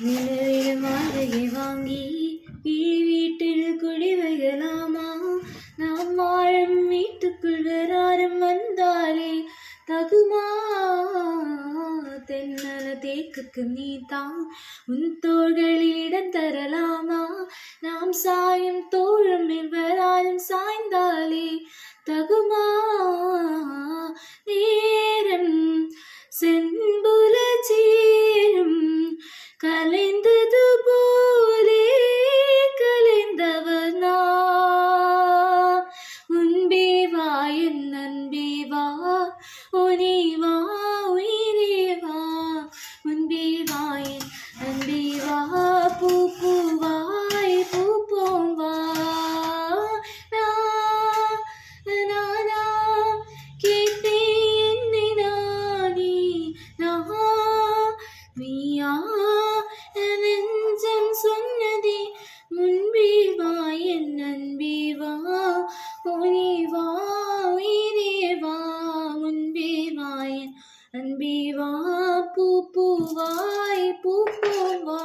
நிலவிலும் வாடகை வாங்கி வீட்டில் குடி வைக்கலாமா? நாம் வாழும் வீட்டுக்குள் வேறாரும் வந்தாலே தகுமா? தென்னல தேக்குக்கு நீதான் உன் தோள்களில் இடம் தரலாமா? நாம் சாயும் தோழும் வேறாரும் சாய்ந்தாலே தகுமா? நேரம் செம்புல சேரும் கலைந்தது போலே கலைந்தவர் நான். உன்பே வா என் அன்பே வா, உனே வா உயிரே வா. உன்பே வா என் அன்பே வா, பூ பூவாய் பூப்போம் வா. நானா கேட்டேன் என்னை நானே, நீயா நெஞ்சம் சொன்னதே. முன்பே வா என் அன்பே வா, உனே வா உயிரே வா. முன்பே வா என் அன்பே வா, பூ பூவாய் பூப்போம் வா.